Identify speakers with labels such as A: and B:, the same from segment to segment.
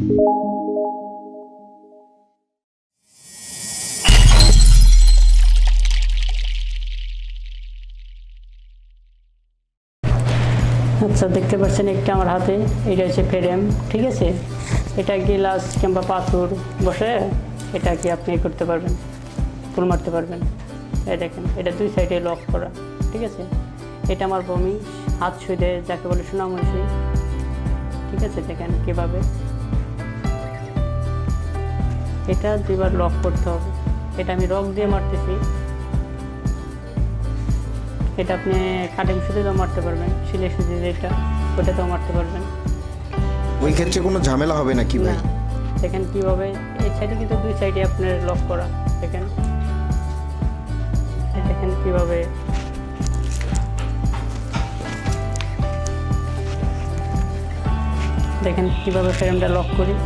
A: আচ্ছা, দেখতে পাচ্ছেন একটা আমার হাতে, এটা হচ্ছে ফ্রেম, ঠিক আছে। এটা গ্লাস কিংবা পাথর বসে এটা কি আপনি করতে পারবেন, ফুল মারতে পারবেন। এই দেখেন, এটা দুই সাইডে লক করা, ঠিক আছে। এটা আমার বমি, হাত শুয়ে যাকে বলে সোনামুখী, ঠিক আছে। দেখেন কীভাবে এটা দুইবার লক করতে হবে। এটা আমি রক দিয়ে মারতেছি। এটা আপনি কাটিং সুতিতেও মারতে পারবেন, সিলাই সুতি যেটা ওটাতেও মারতে পারবেন।
B: ওই ক্ষেত্রে কোনো ঝামেলা হবে না কি ভাই?
A: দেখেন কীভাবে এই সাইডে কিন্তু দুই সাইডে আপনার লক করা, দেখেন। দেখেন কীভাবে ফ্রেমটা লক করি।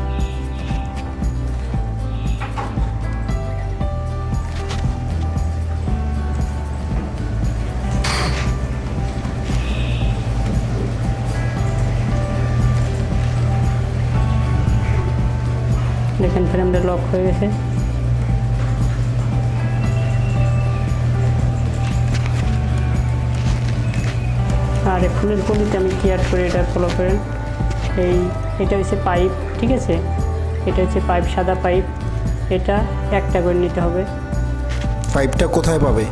A: দেখেন ফ্রেমটা লক হয়ে গেছে। আর এই ফুলের কলিতে আমি কেয়ার করে এটা ফলো করেন। এটা হচ্ছে পাইপ, ঠিক আছে। এটা হচ্ছে পাইপ, সাদা পাইপ। এটা একটা করে নিতে হবে।
B: পাইপটা কোথায় পাবে?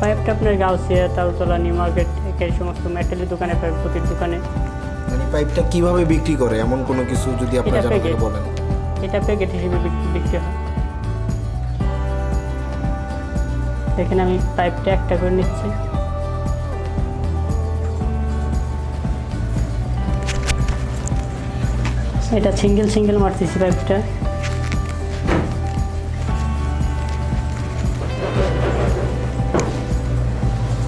A: পাইপটা আপনার গাউসিয়া, তালতলা, নিউ মার্কেট, এই সমস্ত মেটালের দোকানে পাবেন, প্রতির দোকানে।
B: মানে পাইপটা কিভাবে বিক্রি করে এমন কোনো কিছু যদি আপনারা জানেন বলেন।
A: এটা প্যাকেট হিসেবে বিক্রি হয়। এখানে আমি পাইপটা একটা করে নিচ্ছি। এটা সিঙ্গেল মারতেছি পাইপটা।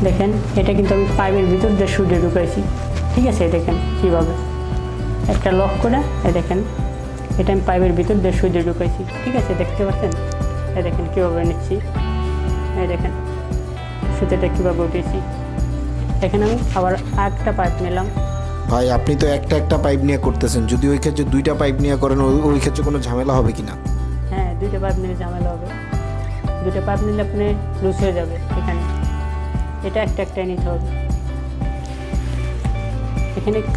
A: দেখেন এটা কিন্তু আমি পাইপের ভিতর দিয়ে সুইচে ঢুকাইছি, ঠিক আছে। দেখেন কীভাবে একটা লক করে, দেখেন এটা আমি পাইপের ভিতর দিয়ে সুইচে ঢুকাইছি, ঠিক আছে। দেখতে পাচ্ছেন, দেখেন কীভাবে নিচ্ছি। দেখেন সুতিটা কীভাবে উঠেছি। এখানে আমি আবার একটা পাইপ নিলাম।
B: ভাই আপনি তো একটা পাইপ নিয়ে করতেছেন, যদি ওই ক্ষেত্রে দুইটা পাইপ নিয়ে করেন ওই ক্ষেত্রে কোনো ঝামেলা হবে কি না?
A: হ্যাঁ, দুইটা পাইপ নিলে ঝামেলা হবে। দুইটা পাইপ নিলে আপনি লুজ হয়ে যাবে। এখানে এটা একটাই নিতে হবে।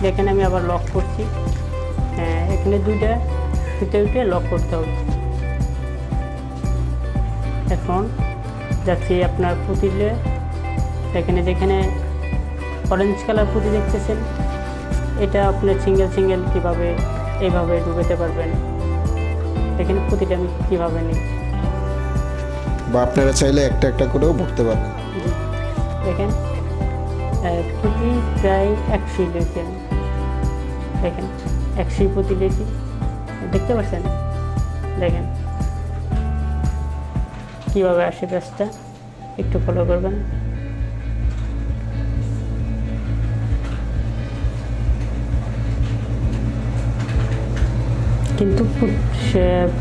A: এখানে আমি আবার লক করছি। হ্যাঁ, এখানে দুইটা উঠে লক করতে হবে। এখন যাচ্ছি আপনার পুঁতিলে। যেখানে অরেঞ্জ কালার পুঁতি দেখতেছেন, এটা আপনার সিঙ্গেল কীভাবে এইভাবে ঢুকাতে পারবেন। এখানে পুঁতিটা আমি কীভাবে নিই,
B: বা আপনারা চাইলে একটা করেও ভরতে পারবেন।
A: দেখেন পুঁতি প্রায় 100 লেগেছে। দেখেন 100 পুঁতি লেগেছি, দেখতে পাচ্ছেন। দেখেন কীভাবে আসে কাজটা, একটু ফলো করবেন। কিন্তু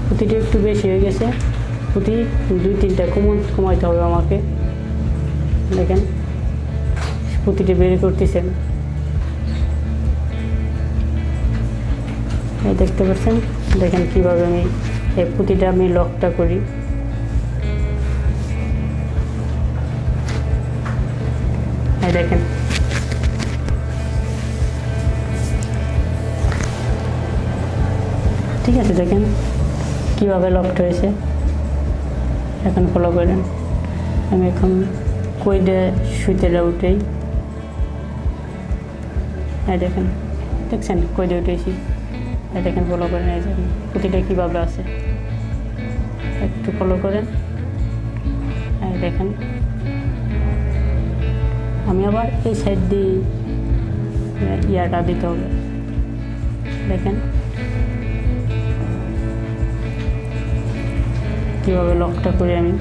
A: পুঁতিটা একটু বেশি হয়ে গেছে। পুঁতি 2-3টা কমাইতে হবে আমাকে। দেখেন পুঁতিটা বের করতেছেন, দেখতে পাচ্ছেন। দেখেন কীভাবে আমি এই পুঁতিটা আমি লকটা করি। দেখেন ঠিক আছে। দেখেন কীভাবে লকটা হয়েছে। এখন ফলো করেন। আমি এখন কইডে সুইতেটা উঠেই, দেখছেন কইডে উঠেছি। দেখেন ফলো করেন, এই যে পুঁতিটা কীভাবে আছে, একটু ফলো করেন। দেখেন আমি আবার এই সাইড দিয়ে ইয়াটা দিতে হবে। দেখেন কীভাবে লকটা করে আমি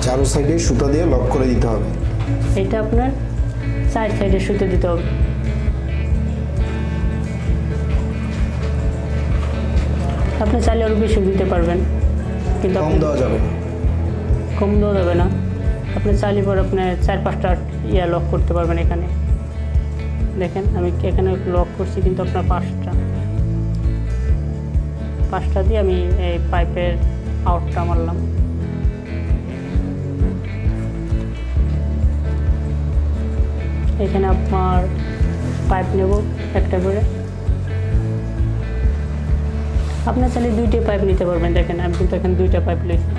B: চারো সাইডে সুতা দিয়ে লক করে দিতে হবে।
A: এটা আপনার 4 সাইডে সুতো দিতে হবে। আপনি চাইলে আরও বেশি দিতে পারবেন, কিন্তু
B: কম দেওয়া যাবে না।
A: কম দেওয়া যাবে না। আপনি চাইলে পর আপনি 4-5টা ইয়া লক করতে পারবেন। এখানে দেখেন আমি এখানে লক করছি, কিন্তু আপনার 5টা দিয়ে আমি এই পাইপের আউটটা মারলাম। এখানে আপনার পাইপ নেব একটা করে। আপনার চাইলে 2টি পাইপ নিতে পারবেন। দেখেন আমি কিন্তু এখানে 2টা পাইপ নিয়েছি,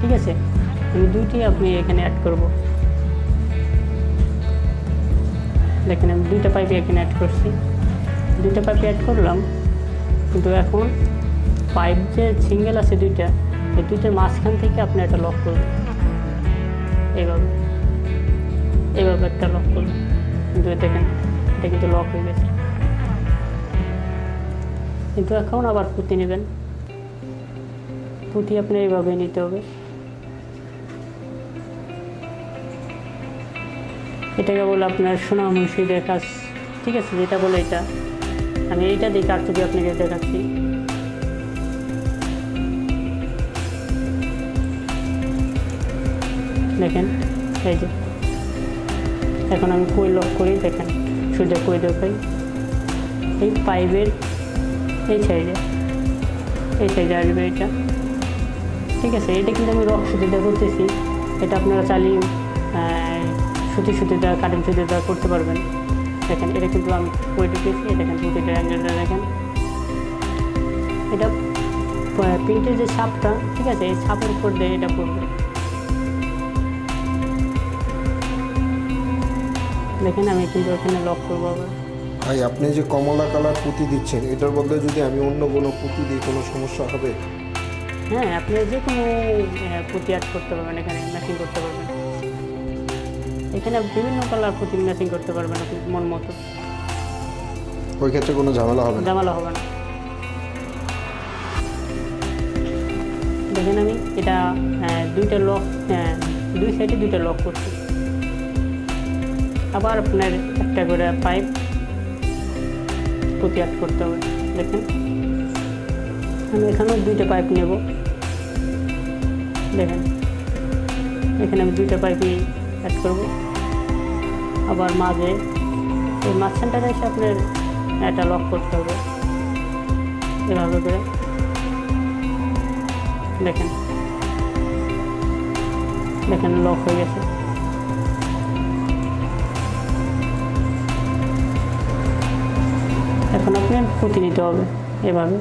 A: ঠিক আছে। আমি 2টি আপনি এখানে অ্যাড করব। দেখেন আমি 2টা পাইপ এখানে অ্যাড করছি, 2টা পাইপ অ্যাড করলাম। কিন্তু এখন পাইপ যে সিঙ্গেল আছে 2টা, এই 2টার মাঝখান থেকে আপনি একটা লক করবেন। এইভাবে একটা লক করবেন। কিন্তু দেখেন এটা কিন্তু লক হয়ে গেছে। কিন্তু এখন আবার পুঁতি নেবেন। পুঁতি আপনি এইভাবে নিতে হবে। এটাকে বলে আপনার সোনা মুন্সিদের কাজ, ঠিক আছে। যেটা বলে এটা, আমি এইটা দিয়ে কারচুপি আপনাকে দেখাচ্ছি। দেখেন এই যে এখন আমি কই লক করি। দেখেন সোজা কই দেখাই এই পাইপের এই সাইডে আসবে এটা, ঠিক আছে। এটা কিন্তু আমি রক সুতিটা করতেছি। এটা আপনারা চালিয়ে সুতিটা কাটিং সুতিটা করতে পারবেন। দেখেন এটা কিন্তু আমি কই ঢুকেছি। দেখেন প্রতিটা অ্যাঙ্গেলটা দেখেন। এটা প্রিন্টের যে ছাপটা, ঠিক আছে, এই ছাপের উপর দিয়ে এটা পড়বে। দেখেন আমি কিন্তু এখানে লক করবো আবার।
B: ভাই আপনি যে কমলা কালার পুঁতি দিচ্ছেন, এটার বদলে যদি আমি অন্য কোনো পুঁতি দিই কোনো সমস্যা হবে?
A: হ্যাঁ, আপনি যে কোনো পুঁতি অ্যাড করতে পারবেন, এখানে ম্যাচিং করতে পারবেন। এখানে বিভিন্ন কালার পুঁতি ম্যাচিং করতে পারবেন আপনি মন মতো।
B: ওই ক্ষেত্রে কোনো ঝামেলা হবে না?
A: ঝামেলা হবে না। দেখেন আমি এটা 2টা লক, 2 সাইডে 2টা লক করছি। আবার আপনার একটা করে পাইপ পুঁতি অ্যাড করতে হবে। দেখেন আমি এখানেও 2টা পাইপ নেব। দেখেন এখানে আমি 2টা পাইপই অ্যাড করব। আবার মাঝে এই মাঝখানটাতে এসে আপনার একটা লক করতে হবে এভাবে করে। দেখেন লক হয়ে গেছে। এখন আপনি পুঁতি নিতে হবে এভাবে,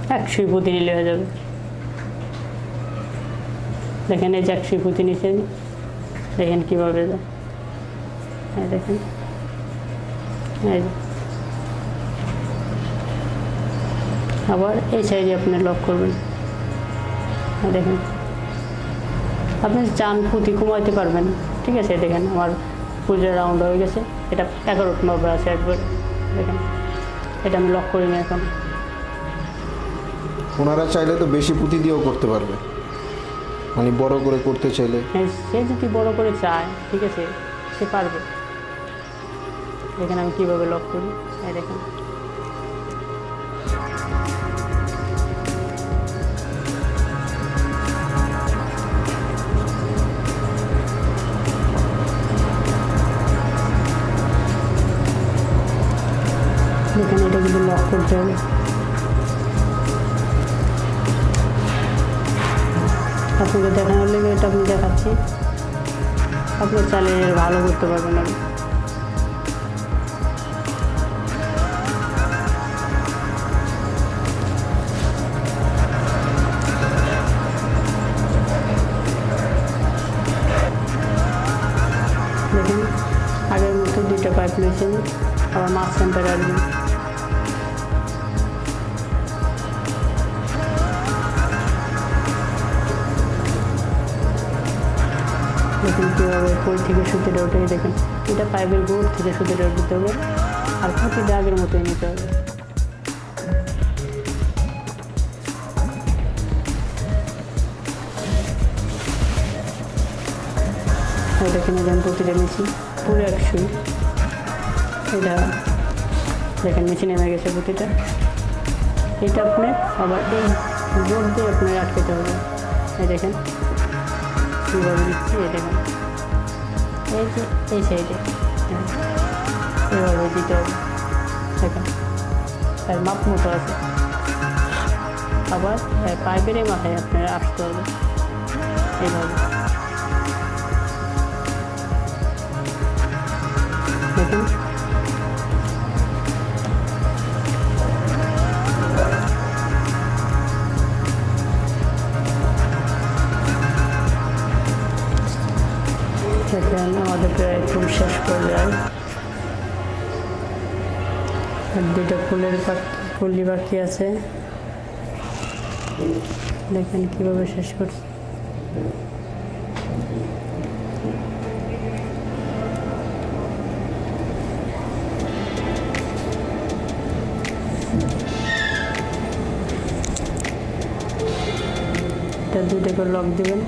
A: 100 পুঁতি নিলে হয়ে যাবে। দেখেন এই যে 100 পুঁতি নিচে, দেখেন কীভাবে যায়। হ্যাঁ দেখেন এই যে। আবার এই সাইডে আপনি লক করবেন। হ্যাঁ দেখেন আপনি চান পুঁতি কমাইতে পারবেন, ঠিক আছে। দেখেন আমার পুজো রাউন্ড হয়ে গেছে। এটা 11 নম্বর আছে একবার। দেখেন এটা আমি লক করি না এখন।
B: ওনারা চাইলে তো বেশি পুঁতি দিয়েও করতে পারবে, মানে বড় করে করতে চাইলে।
A: হ্যাঁ, সে যদি বড় করে চায়, ঠিক আছে, সে পারবে। দেখেন আমি কীভাবে লক করি। এই দেখেন এটা কিন্তু লক করতে হবে। আপনাকে দেখানোর লেগে এটা আমি দেখাচ্ছি। আপনি চাইলে ভালো করতে পারবেন। আমি দেখেন আগের মতো 2টা পাইপ নিয়েছেন, আবার মাঝখানটা রাখবেন। দেখুন কীভাবে কই থেকে সুতিটা ওঠে। দেখেন এটা পাইপের গোড় থেকে সুতিটা উঠতে হবে, আর প্রতিটা আগের মতোই নিতে হবে। দেখেন আমি প্রতিটা নিচ্ছি পুরো 100। এটা দেখেন নিচে নেমে গেছে প্রতিটা। এটা আপনি আবার এই বোর্ড দিয়ে আপনার আটকাতে হবে। এই দেখেন কীভাবে দিচ্ছি এটা এই যে এই সাইডে এভাবে দিতে হবে। দেখেন তার মাপ মতো আছে। আবার পাইপের এই মাথায় আপনার আসতে হবে এইভাবে। দেখুন দেখেন আমাদের প্রায় ফুল শেষ পর্যায়ে, আর দুটো ফুলি বাকি আছে। দেখেন কীভাবে শেষ করছি। এটা দুটো করে লক দেবেন।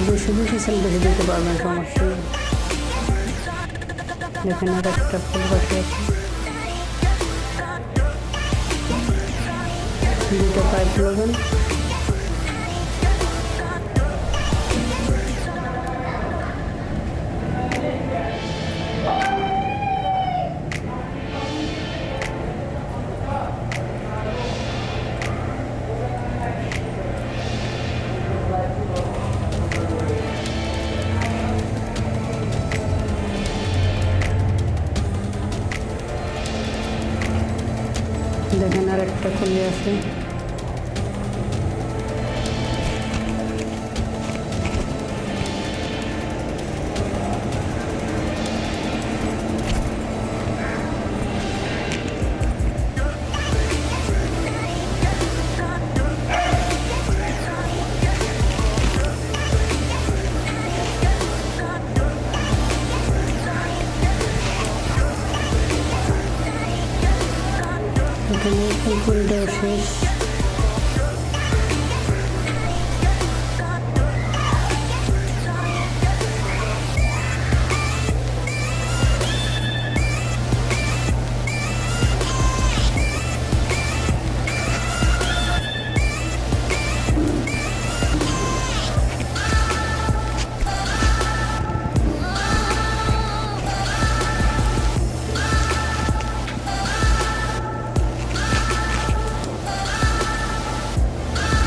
A: বেশি বেশি সেল বেশি দিতে পারবেন, সমস্যা নেই। দেখেন আর একটা ফুল বাকি আছে, দুটো পাইপ নেবেন। দেখেন আর একটা খুলে আছে। এখানে ফুলটাও শেষ।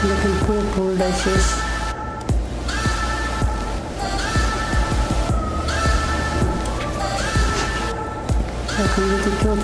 A: দেখেন পুরো ফুলটাই শেষ। এখন যদি কেউ